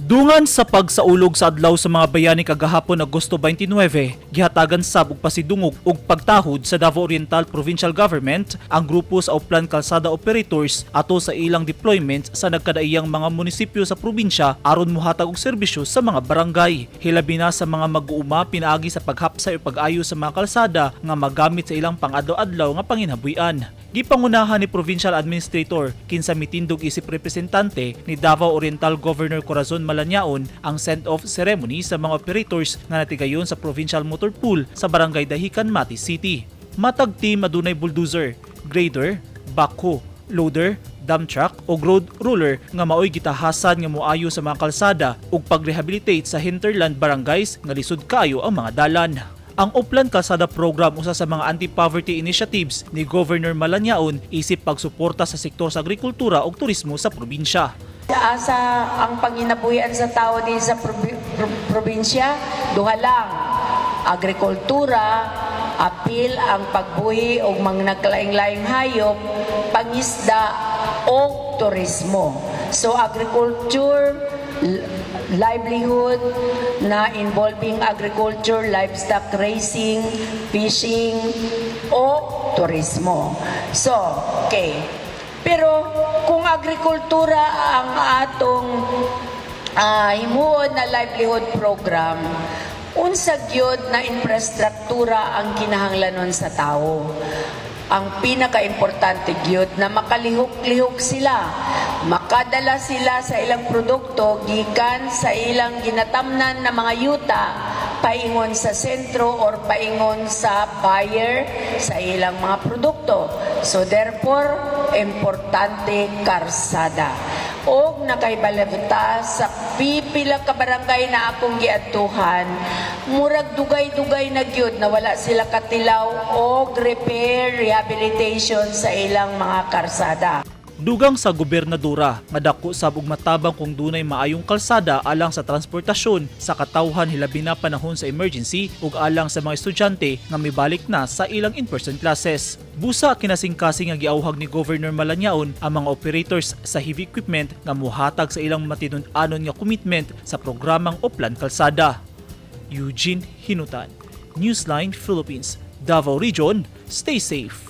Dungan sa pagsaulog sa adlaw sa mga bayani kagahapon Agosto 29, gihatagan sab og pasidungog ug pagtahod sa Davao Oriental Provincial Government ang grupo sa Oplan Kalsada Operators ato sa ilang deployment sa nagkadaiyang mga munisipyo sa probinsya aron mohatag og serbisyo sa mga barangay. Hilabi na sa mga mag-uuma pinaagi sa paghapsay o pag-ayo sa mga kalsada nga magamit sa ilang pang-adlaw-adlaw nga panginhabuyan. Gipangunahan ni Provincial Administrator kinsa mitindog isip representante ni Davao Oriental Governor Corazon Malanyaon ang send-off ceremony sa mga operators nga natigayon sa Provincial Motor Pool sa Barangay Dahican, Mati City. Matag team adunay bulldozer, grader, backhoe, loader, dump truck o road roller nga maoy gitahasan nga moayo sa mga kalsada ug pag-rehabilitate sa hinterland barangays nga lisod kaayo ang mga dalan. Ang Oplan Kalsada Program usa sa mga anti-poverty initiatives ni Governor Malanyaon isip pagsuporta sa sektor sa agrikultura ug turismo sa probinsya. Asa ang panginabuhian sa tao din sa probinsya, duha lang, agrikultura, apil ang pagbuhi og mga naglaing-laing hayop, pangisda o turismo. So agriculture, livelihood na involving agriculture, livestock raising, fishing o turismo. So, okay. Pero kung agrikultura ang atong himuon na livelihood program, unsa gyud na infrastruktura ang kinahanglanon sa tao. Ang pinaka-importante gyud na makalihok-lihok sila, makadala sila sa ilang produkto gikan sa ilang ginatamnan na mga yuta paingon sa sentro or paingon sa buyer sa ilang mga produkto. So therefore, importante karsada. Og nakaibalita sa pipila ka barangay na akong giadtuhan, murag dugay-dugay na gyud na wala sila katilaw og repair, rehabilitation sa ilang mga karsada. Dugang sa gobernadora nga dako sab og matabang kung dunay maayong kalsada alang sa transportasyon sa katawhan hilabi na panahon sa emergency ug alang sa mga estudyante nga mibalik na sa ilang in-person classes. Busa kinasingkasing nga giauhag ni Governor Malanyaon ang mga operators sa heavy equipment nga mohatag sa ilang matinun-anon nga commitment sa programang Oplan Kalsada. Eugene Hinutan, Newsline Philippines, Davao Region, stay safe.